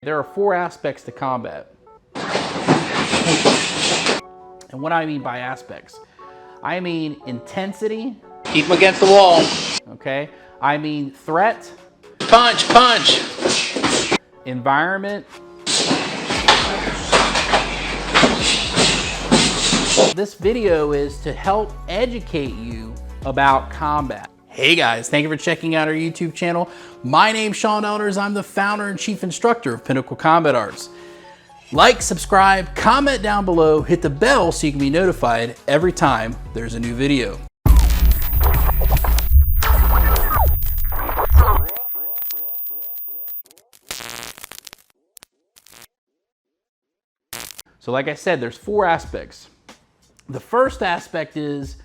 There are 4 aspects to combat. And what I mean by aspects, I mean intensity. Keep them against the wall. Okay. I mean threat. Punch, punch. Environment. This video is to help educate you about combat. Hey guys, thank you for checking out our YouTube channel. My name's Sean Elders. I'm the founder and chief instructor of Pinnacle Combat Arts. Like, subscribe, comment down below, hit the bell so you can be notified every time there's a new video. So like I said, there's 4 aspects. The first aspect is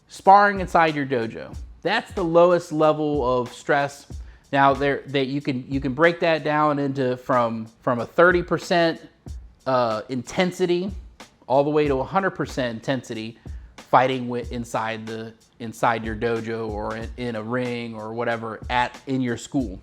sparring inside your dojo. That's the lowest level of stress. Now you can break that down into from a 30% intensity all the way to 100% intensity fighting inside your dojo or in a ring or whatever in your school.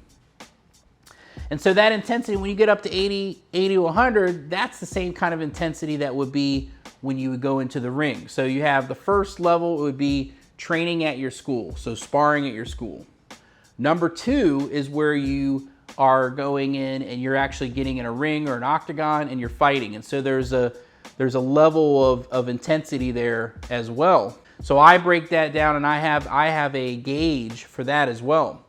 And so that intensity, when you get up to 80 to 100, that's the same kind of intensity that would be when you would go into the ring. So you have the first level, it would be training at your school, so sparring at your school. Number 2 is where you are going in and you're actually getting in a ring or an octagon and you're fighting. And so there's a level of intensity there as well. So I break that down and I have a gauge for that as well.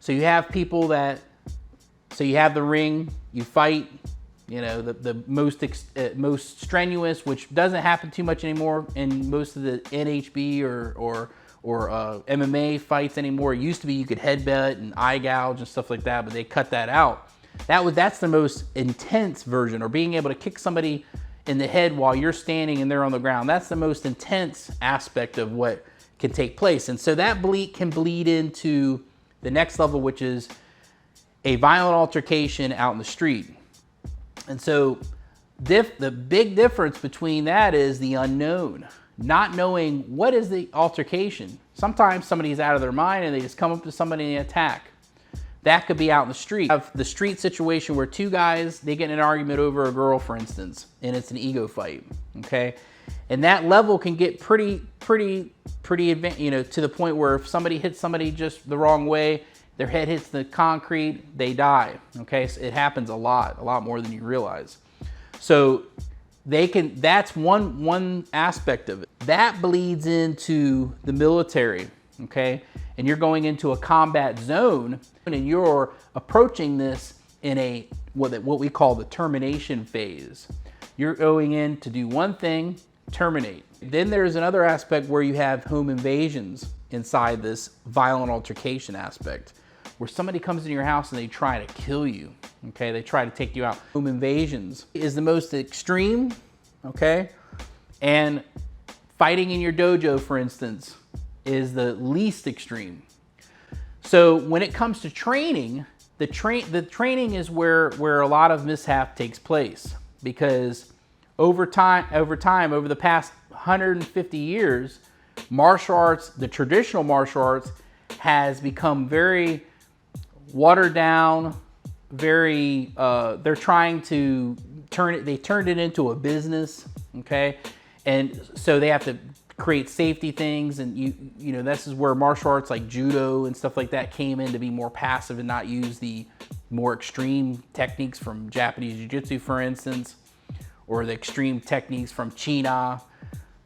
So you have people so you have the ring, you fight, you know, the most strenuous, which doesn't happen too much anymore in most of the NHB or MMA fights anymore. It used to be you could headbutt and eye gouge and stuff like that, but they cut that out. That's the most intense version, or being able to kick somebody in the head while you're standing and they're on the ground. That's the most intense aspect of what can take place. And so that can bleed into the next level, which is a violent altercation out in the street. And so the big difference between that is the unknown, not knowing what is the altercation. Sometimes somebody's out of their mind and they just come up to somebody and attack. That could be out in the street. You have the street situation where 2 guys, they get in an argument over a girl, for instance, and it's an ego fight, okay? And that level can get pretty advanced, you know, to the point where if somebody hits somebody just the wrong way, their head hits the concrete, they die, okay? So it happens a lot more than you realize. So that's one aspect of it. That bleeds into the military, okay? And you're going into a combat zone and you're approaching this in what we call the termination phase. You're going in to do one thing, terminate. Then there's another aspect where you have home invasions inside this violent altercation aspect, where somebody comes into your house and they try to kill you, okay? They try to take you out. Home invasions is the most extreme, okay? And fighting in your dojo, for instance, is the least extreme. So when it comes to training, the training is where a lot of mishap takes place, because over the past 150 years, martial arts, the traditional martial arts, has become very watered down, they're trying to turned it into a business, okay? And so they have to create safety things, and you know, this is where martial arts like judo and stuff like that came in to be more passive and not use the more extreme techniques from Japanese jiu-jitsu, for instance, or the extreme techniques from China.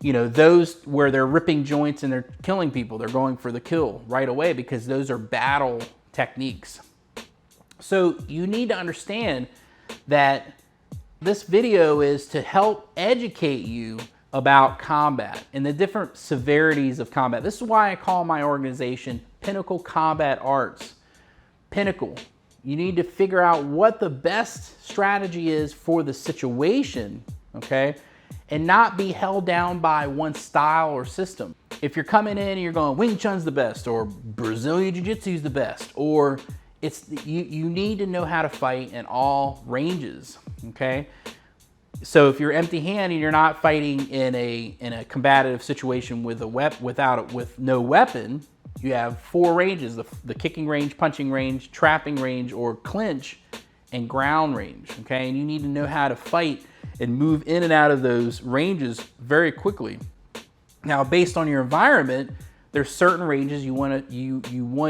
You know, those where they're ripping joints and they're killing people, they're going for the kill right away because those are battle techniques. So you need to understand that this video is to help educate you about combat and the different severities of combat. This is why I call my organization Pinnacle Combat Arts. Pinnacle. You need to figure out what the best strategy is for the situation, okay? And not be held down by one style or system. If you're coming in and you're going, Wing Chun's the best, or Brazilian Jiu-Jitsu is the best, or you need to know how to fight in all ranges, okay? So if you're empty-handed and you're not fighting in a combative situation with no weapon, you have 4 ranges: the kicking range, punching range, trapping range, or clinch. and ground range, okay? And you need to know how to fight and move in and out of those ranges very quickly. Now, based on your environment, there's certain ranges you want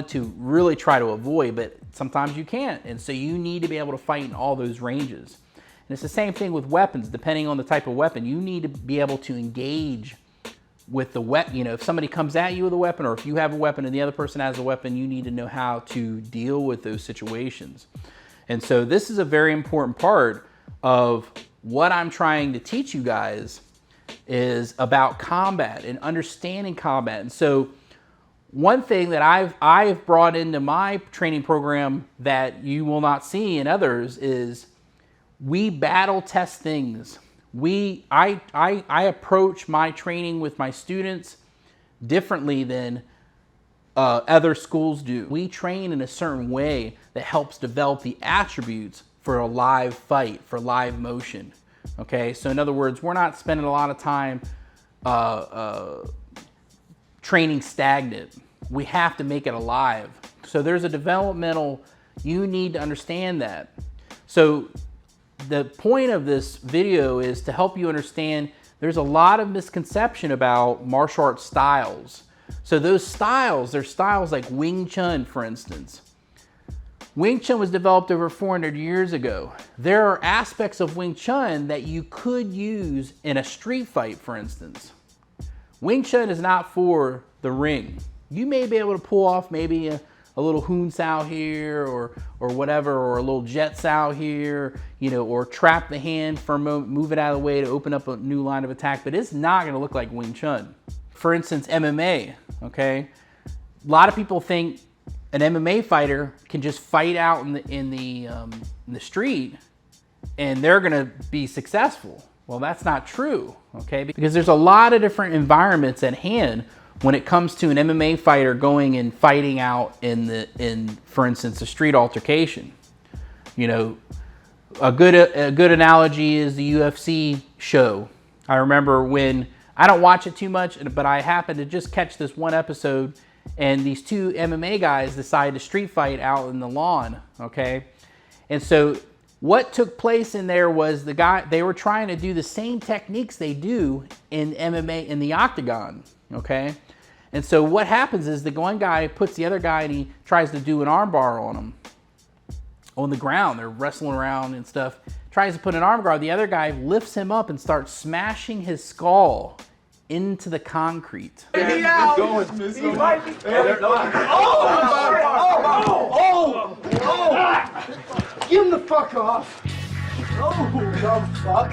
to really try to avoid, but sometimes you can't. And so you need to be able to fight in all those ranges. And it's the same thing with weapons. Depending on the type of weapon, you need to be able to engage with the weapon. You know, if somebody comes at you with a weapon, or if you have a weapon and the other person has a weapon, you need to know how to deal with those situations. And so this is a very important part of what I'm trying to teach you guys, is about combat and understanding combat. And so one thing that I've brought into my training program that you will not see in others is we battle test things. I approach my training with my students differently than other schools do. We train in a certain way that helps develop the attributes for a live fight, for live motion. Okay, so in other words, we're not spending a lot of time training stagnant. We have to make it alive. So there's a developmental, you need to understand that. So the point of this video is to help you understand there's a lot of misconception about martial arts styles. So those styles, there's styles like Wing Chun, for instance. Wing Chun was developed over 400 years ago. There are aspects of Wing Chun that you could use in a street fight, for instance. Wing Chun is not for the ring. You may be able to pull off maybe a little Hoon Sao here or whatever, or a little Jet Sao here, you know, or trap the hand for a moment, move it out of the way to open up a new line of attack, but it's not gonna look like Wing Chun. For instance, MMA, okay? A lot of people think an MMA fighter can just fight out in the street and they're gonna be successful. Well, that's not true, okay? Because there's a lot of different environments at hand when it comes to an MMA fighter going and fighting out in for instance, a street altercation. You know, a good analogy is the UFC show. I remember when, I don't watch it too much, but I happened to just catch this one episode, and these two MMA guys decided to street fight out in the lawn, okay? And so what took place in there was they were trying to do the same techniques they do in MMA in the octagon, okay? And so what happens is the one guy puts the other guy and he tries to do an armbar on him on the ground. They're wrestling around and stuff. Tries to put an armbar. The other guy lifts him up and starts smashing his skull into the concrete. Get him the fuck off. Oh, dumb fuck.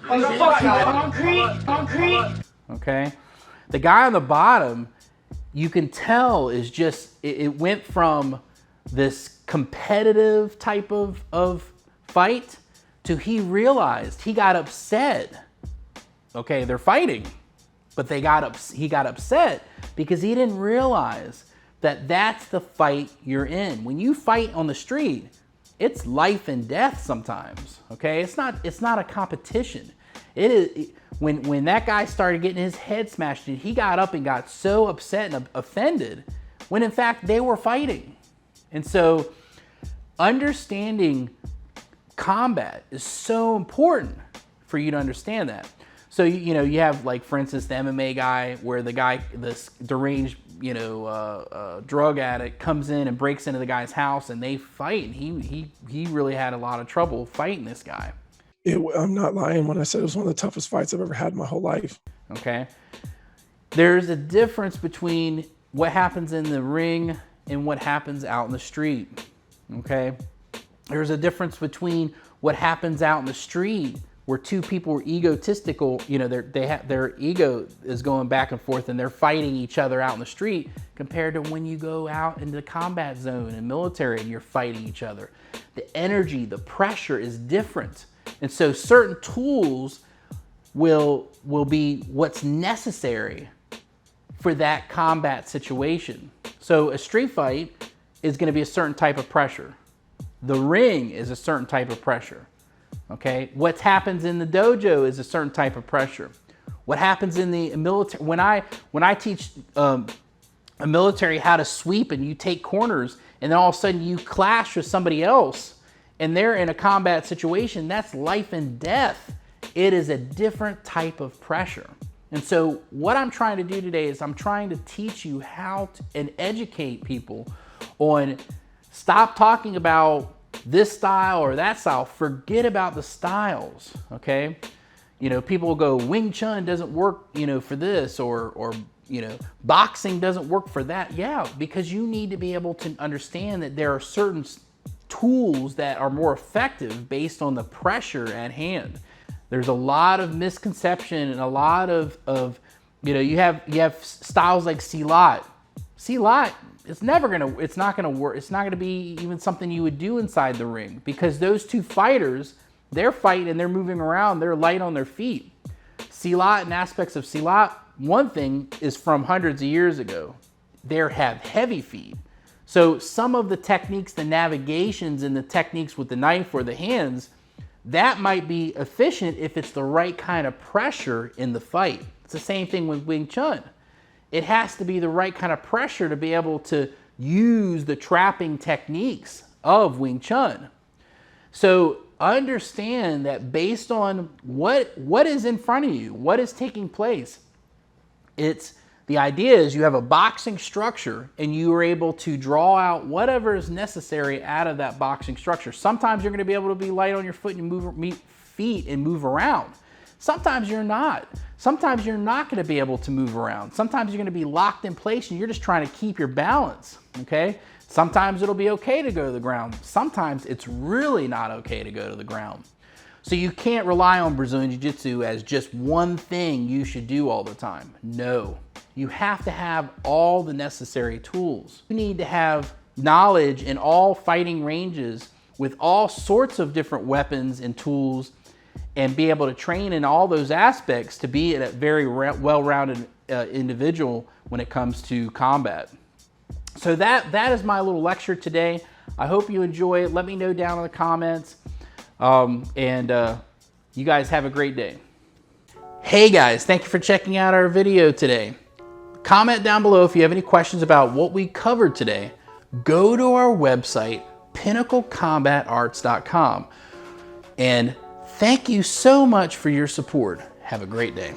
On the fucking concrete. Okay. The guy on the bottom, you can tell is just, it went from this competitive type of fight to he realized, he got upset. Okay, they're fighting, but he got upset because he didn't realize that that's the fight you're in. When you fight on the street, it's life and death sometimes, okay? It's not a competition. It is, when that guy started getting his head smashed in, he got up and got so upset and offended when in fact they were fighting. And so understanding combat is so important for you to understand that. So, you know, you have, like, for instance, the MMA guy where the guy, this deranged, you know, drug addict comes in and breaks into the guy's house and they fight. And he really had a lot of trouble fighting this guy. I'm not lying when I said it was one of the toughest fights I've ever had in my whole life. Okay. There's a difference between what happens in the ring and what happens out in the street. Okay. There's a difference between what happens out in the street where two people are egotistical, you know, their ego is going back and forth and they're fighting each other out in the street, compared to when you go out into the combat zone and military and you're fighting each other. The energy, the pressure is different. And so certain tools will be what's necessary for that combat situation. So a street fight is going to be a certain type of pressure. The ring is a certain type of pressure. Okay, what happens in the dojo is a certain type of pressure. What happens in the military, when I teach a military how to sweep and you take corners and then all of a sudden you clash with somebody else and they're in a combat situation, that's life and death. It is a different type of pressure. And so what I'm trying to do today is I'm trying to teach you how to, and educate people on, stop talking about this style or that style. Forget about the styles, okay? You know, people will go, Wing Chun doesn't work, you know, for this, or you know, boxing doesn't work for that. Yeah, because you need to be able to understand that there are certain tools that are more effective based on the pressure at hand. There's a lot of misconception and a lot of you know, you have styles like silat. Silat, it's not gonna work. It's not gonna be even something you would do inside the ring, because those two fighters, they're fighting and they're moving around, they're light on their feet. Silat and aspects of silat, one thing is from hundreds of years ago. They have heavy feet. So some of the techniques, the navigations and the techniques with the knife or the hands, that might be efficient if it's the right kind of pressure in the fight. It's the same thing with Wing Chun. It has to be the right kind of pressure to be able to use the trapping techniques of Wing Chun. So understand that based on what is in front of you, what is taking place, the idea is you have a boxing structure and you are able to draw out whatever is necessary out of that boxing structure. Sometimes you're going to be able to be light on your foot and move around. Sometimes you're not. Sometimes you're not going to be able to move around. Sometimes you're going to be locked in place and you're just trying to keep your balance, okay? Sometimes it'll be okay to go to the ground. Sometimes it's really not okay to go to the ground. So you can't rely on Brazilian Jiu-Jitsu as just one thing you should do all the time. No, you have to have all the necessary tools. You need to have knowledge in all fighting ranges with all sorts of different weapons and tools, and be able to train in all those aspects to be a very well-rounded individual when it comes to combat. So that is my little lecture today. I hope you enjoy it. Let me know down in the comments. You guys have a great day. Hey guys, thank you for checking out our video today. Comment down below if you have any questions about what we covered today. Go to our website, pinnaclecombatarts.com. And thank you so much for your support. Have a great day.